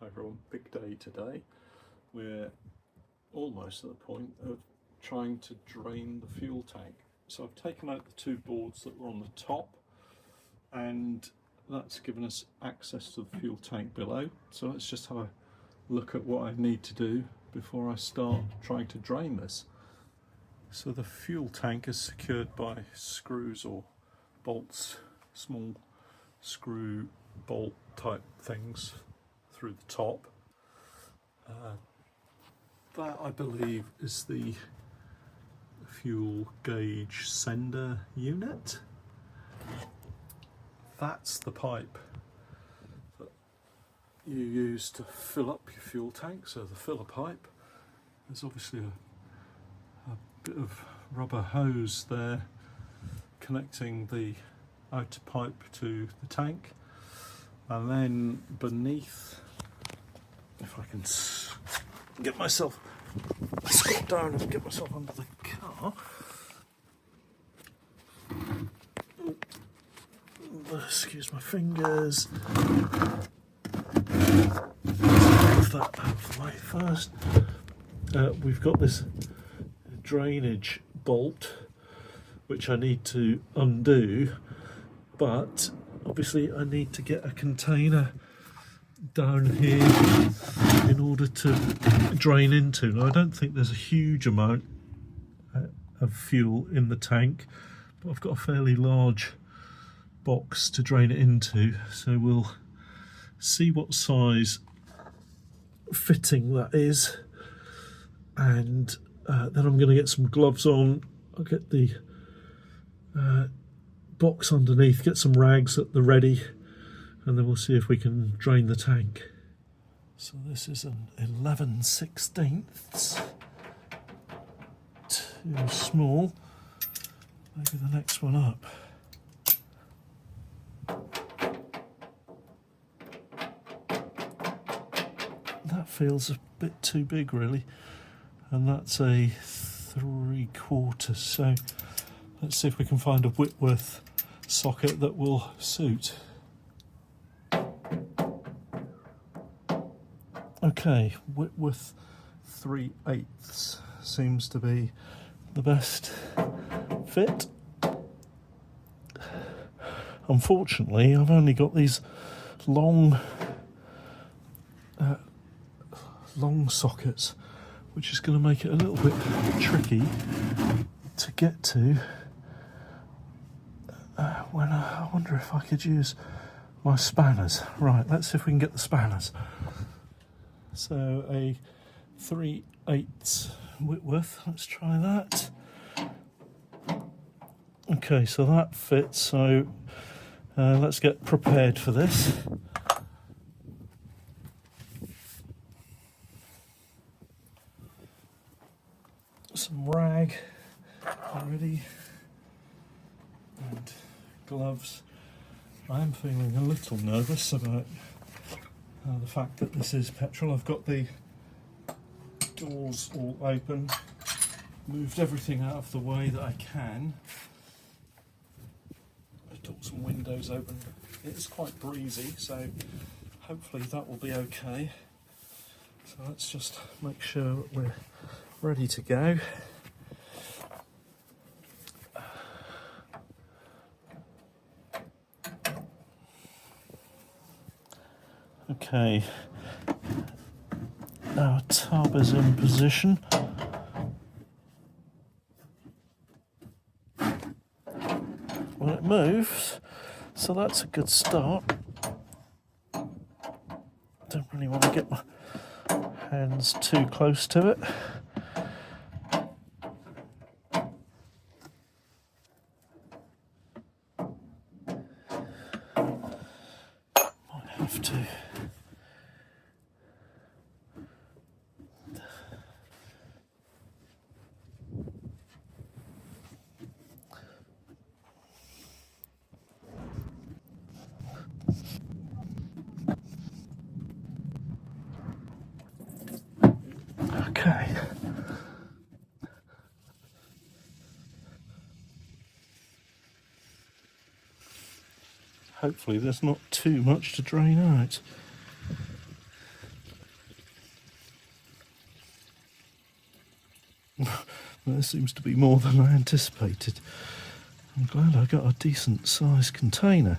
Hi everyone, big day today. We're almost at the point of trying to drain the fuel tank. So I've taken out the two boards that were on the top, and that's given us access to the fuel tank below. So let's just have a look at what I need to do before I start trying to drain this. So the fuel tank is secured by screws or bolts, small screw bolt type things through the top. That I believe is the fuel gauge sender unit. That's the pipe that you use to fill up your fuel tank, so the filler pipe. There's obviously a bit of rubber hose there connecting the outer pipe to the tank, and then beneath, if I can get myself squat down and get myself under the car. Excuse my fingers. Move that out of the way first. We've got this drainage bolt which I need to undo, but obviously I need to get a container down here in order to drain into. Now I don't think there's a huge amount of fuel in the tank, but I've got a fairly large box to drain it into, so we'll see what size fitting that is, and then I'm going to get some gloves on. I'll get the box underneath, get some rags at the ready, and then we'll see if we can drain the tank. So this is an 11/16, too small. Maybe the next one up. That feels a bit too big really, and that's a 3/4, so let's see if we can find a Whitworth socket that will suit. Okay, Whitworth 3/8 seems to be the best fit. Unfortunately, I've only got these long sockets, which is going to make it a little bit tricky to get to. I wonder if I could use my spanners. Right, let's see if we can get the spanners. So a 3/8 Whitworth, let's try that. Okay, so that fits, so let's get prepared for this. Some rag already and gloves. I am feeling a little nervous about the fact that this is petrol. I've got the doors all open, moved everything out of the way that I can. I've got some windows open. It's quite breezy, so hopefully that will be okay. So let's just make sure we're ready to go. Okay, our tub is in position. Well, it moves, so that's a good start. Don't really want to get my hands too close to it. Might have to. Okay. Hopefully there's not too much to drain out. There seems to be more than I anticipated. I'm glad I got a decent sized container.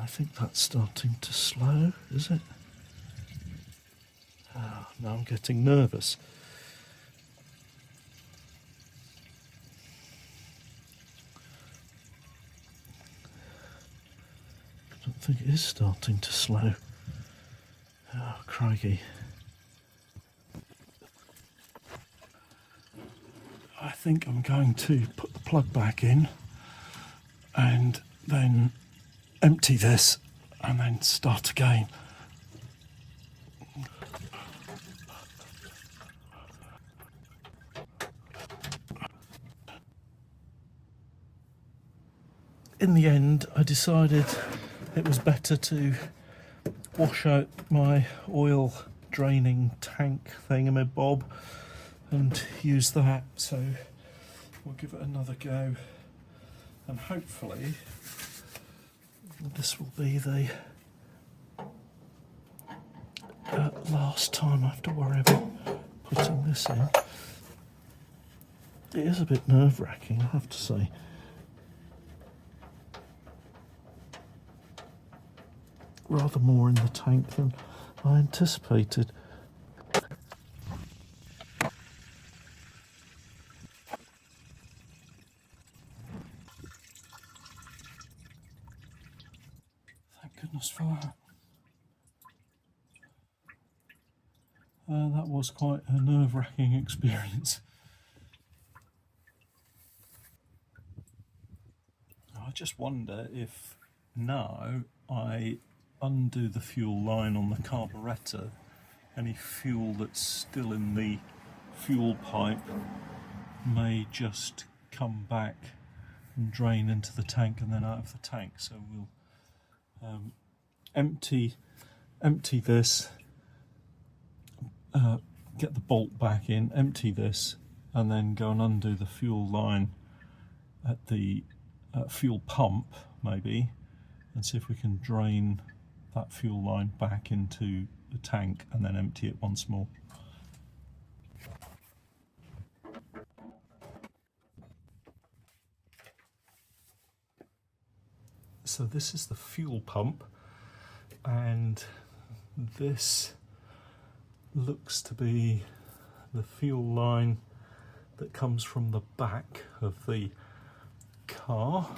I think that's starting to slow, is it? Oh, now I'm getting nervous. I don't think it is starting to slow. Oh, crikey. I think I'm going to put the plug back in and then empty this and then start again. In the end, I decided it was better to wash out my oil draining tank thingamabob and use that, so we'll give it another go, and hopefully this will be the last time I have to worry about putting this in. It is a bit nerve-wracking, I have to say. Rather more in the tank than I anticipated. Thank goodness for that. That was quite a nerve-wracking experience. I just wonder if now I undo the fuel line on the carburettor, any fuel that's still in the fuel pipe may just come back and drain into the tank and then out of the tank. So we'll empty this, get the bolt back in, empty this, and then go and undo the fuel line at the fuel pump maybe, and see if we can drain that fuel line back into the tank and then empty it once more. So this is the fuel pump, and this looks to be the fuel line that comes from the back of the car.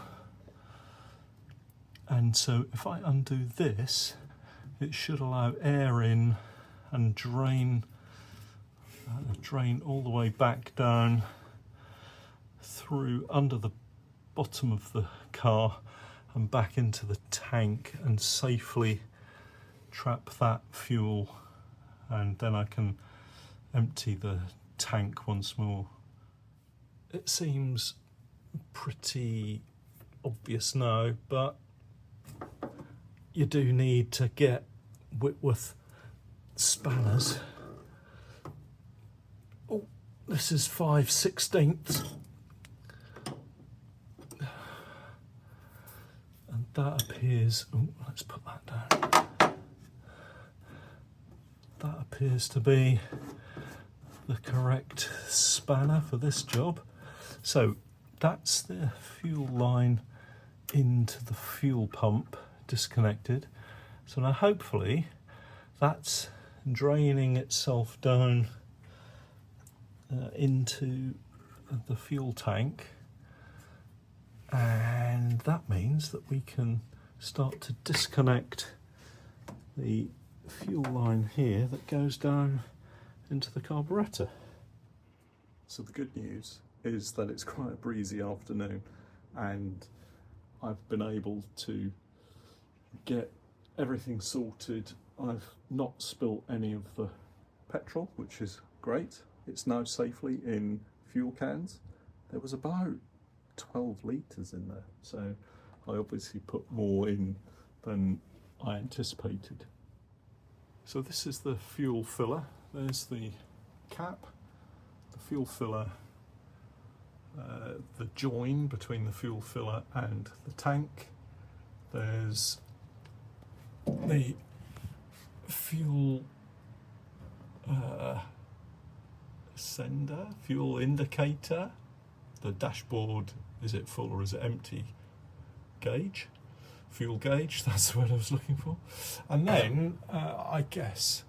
And so if I undo this, it should allow air in and drain all the way back down through under the bottom of the car and back into the tank and safely trap that fuel, and then I can empty the tank once more. It seems pretty obvious now, but you do need to get Whitworth spanners. Oh, this is 5/16, and that appears, oh, let's put that down. That appears to be the correct spanner for this job. So that's the fuel line into the fuel pump disconnected. So now hopefully that's draining itself down into the fuel tank, and that means that we can start to disconnect the fuel line here that goes down into the carburettor. So the good news is that it's quite a breezy afternoon, and I've been able to get everything sorted. I've not spilt any of the petrol, which is great. It's now safely in fuel cans. There was about 12 litres in there, so I obviously put more in than I anticipated. So this is the fuel filler. There's the cap, the fuel filler, the join between the fuel filler and the tank. There's the fuel sender, fuel indicator, the dashboard, is it full or is it empty gauge, fuel gauge, that's the word I was looking for. And then I guess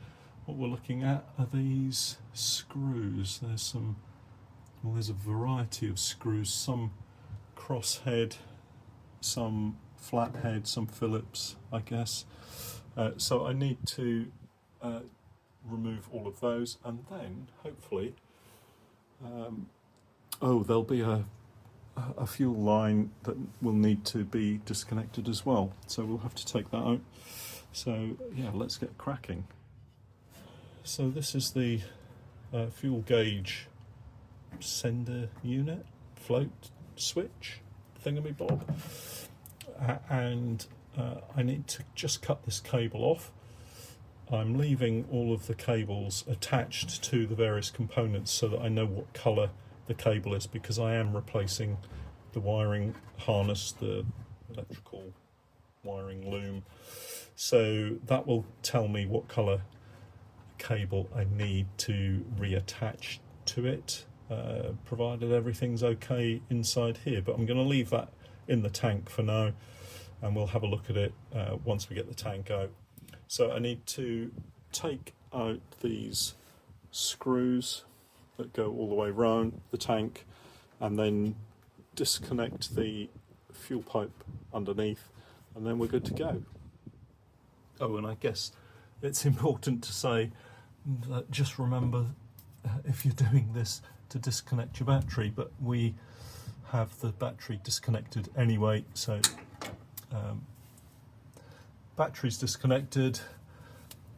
what we're looking at are these screws. There's a variety of screws, some crosshead, some flathead, some Phillips, I guess. So I need to remove all of those, and then hopefully there'll be a fuel line that will need to be disconnected as well, so we'll have to take that out. So yeah, let's get cracking. So this is the fuel gauge sender unit, float switch thingamabob, and I need to just cut this cable off. I'm leaving all of the cables attached to the various components so that I know what colour the cable is, because I am replacing the wiring harness, the electrical wiring loom, so that will tell me what colour cable I need to reattach to it, provided everything's okay inside here. But I'm going to leave that in the tank for now, and we'll have a look at it once we get the tank out. So I need to take out these screws that go all the way around the tank, and then disconnect the fuel pipe underneath, and then we're good to go. Oh, and I guess it's important to say that just remember, if you're doing this, to disconnect your battery, but we have the battery disconnected anyway, so battery's disconnected,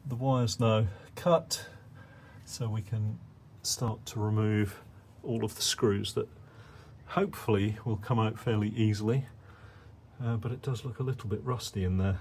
the wire's now cut, so we can start to remove all of the screws that hopefully will come out fairly easily, but it does look a little bit rusty in there.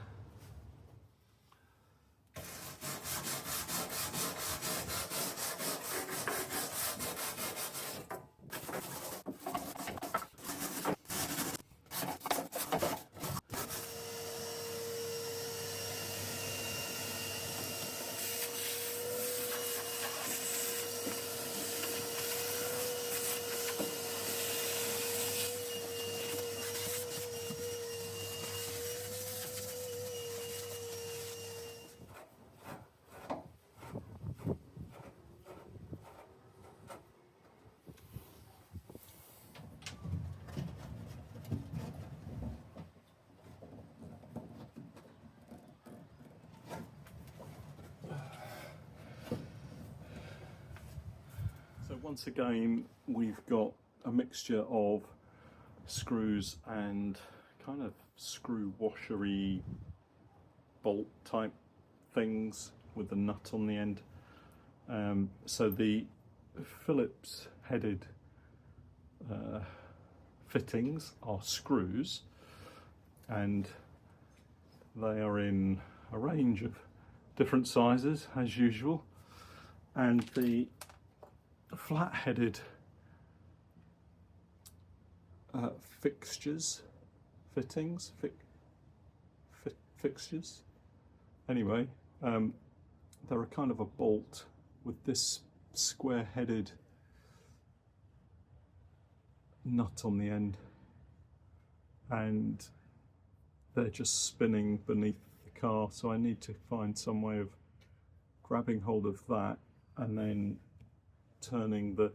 Once again, we've got a mixture of screws and kind of screw washery bolt type things with the nut on the end. So the Phillips headed fittings are screws, and they are in a range of different sizes as usual, and the flat-headed fixtures. Anyway, they're a kind of a bolt with this square-headed nut on the end, and they're just spinning beneath the car. So I need to find some way of grabbing hold of that and then turning the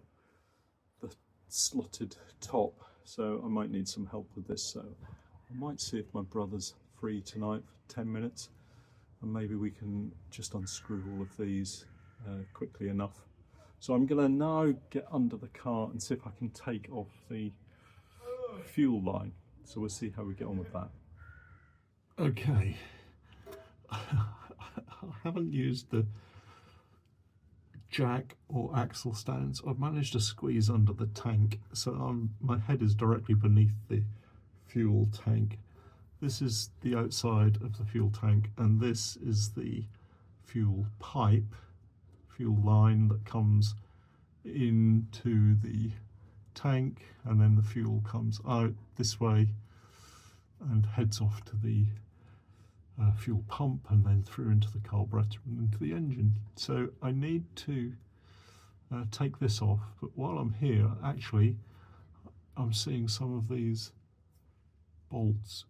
slotted top, so I might need some help with this. So I might see if my brother's free tonight for 10 minutes, and maybe we can just unscrew all of these quickly enough. So I'm going to now get under the car and see if I can take off the fuel line, so we'll see how we get on with that. Okay, I haven't used the jack or axle stands. I've managed to squeeze under the tank, so my head is directly beneath the fuel tank. This is the outside of the fuel tank, and this is the fuel pipe, fuel line that comes into the tank, and then the fuel comes out this way and heads off to the fuel pump and then through into the carburetor and into the engine. So I need to take this off, but while I'm here, actually, I'm seeing some of these bolts.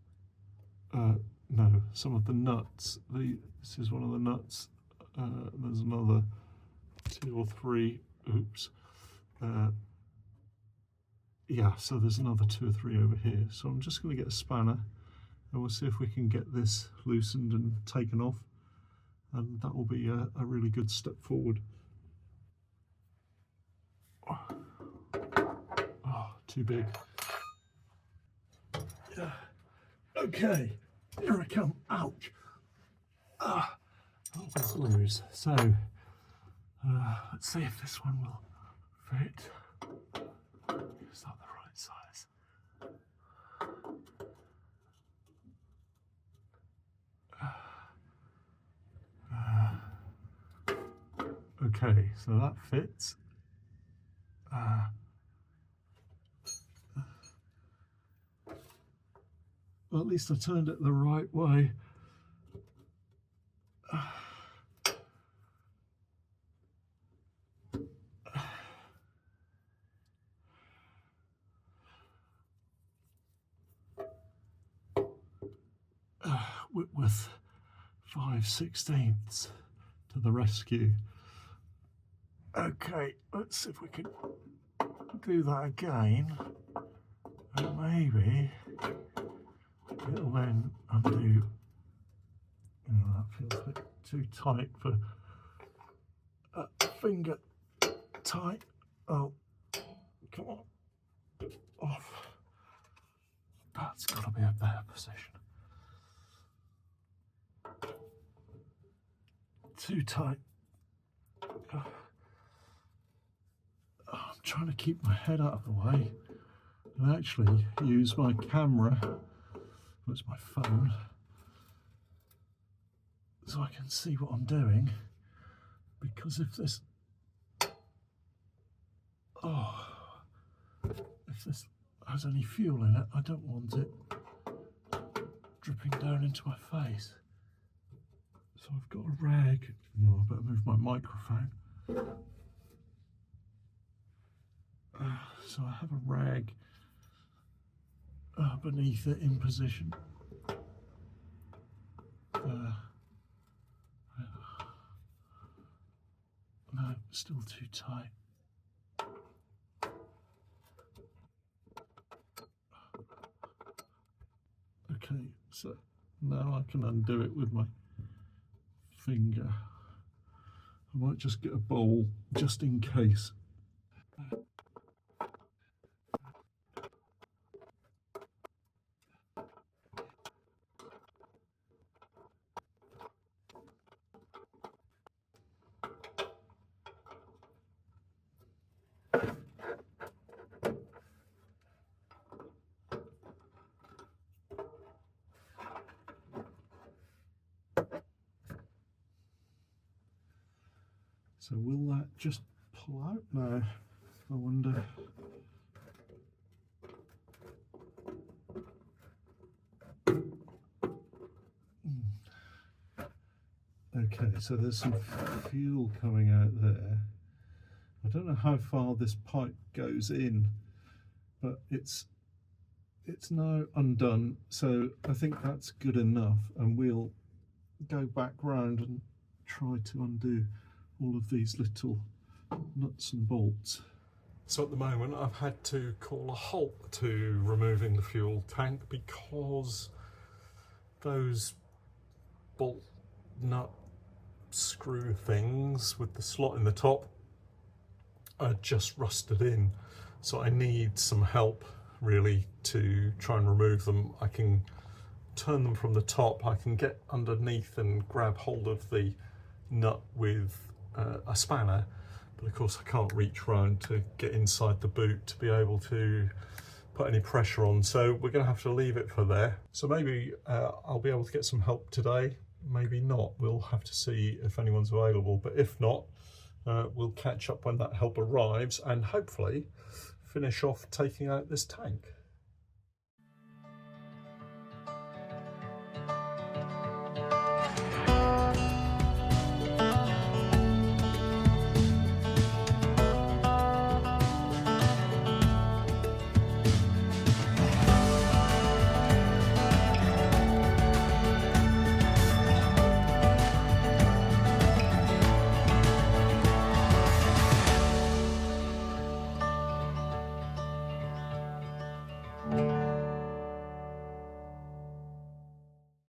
No, some of the nuts. This is one of the nuts. There's another 2 or 3. Oops. Yeah, so there's another 2 or 3 over here. So I'm just going to get a spanner and we'll see if we can get this loosened and taken off. And that will be a really good step forward. Oh, too big. Yeah. Okay, here I come. Ouch. Always lose. So let's see if this one will fit. Is that the right size? Okay, so that fits. Well, at least I turned it the right way. Whitworth 5/16 to the rescue. Okay, let's see if we can do that again. And maybe it'll then undo. That feels a bit too tight for a finger tight. Oh, come on. Off. That's got to be a better position. Too tight. I'm trying to keep my head out of the way and actually use my camera, which is my phone, so I can see what I'm doing. Because if this, if this has any fuel in it, I don't want it dripping down into my face. So I've got a rag. No, I better move my microphone. So I have a rag beneath it in position. No, still too tight. Okay, so now I can undo it with my finger. I might just get a bowl just in case. So will that just pull out now? I wonder. Okay, so there's some fuel coming out there. I don't know how far this pipe goes in, but it's now undone, so I think that's good enough, and we'll go back round and try to undo all of these little nuts and bolts. So at the moment I've had to call a halt to removing the fuel tank because those bolt nut screw things with the slot in the top are just rusted in. So I need some help really to try and remove them. I can turn them from the top, I can get underneath and grab hold of the nut with a spanner, but of course I can't reach round to get inside the boot to be able to put any pressure on, so we're going to have to leave it for there. So maybe I'll be able to get some help today, maybe not. We'll have to see if anyone's available, but if not, we'll catch up when that help arrives and hopefully finish off taking out this tank.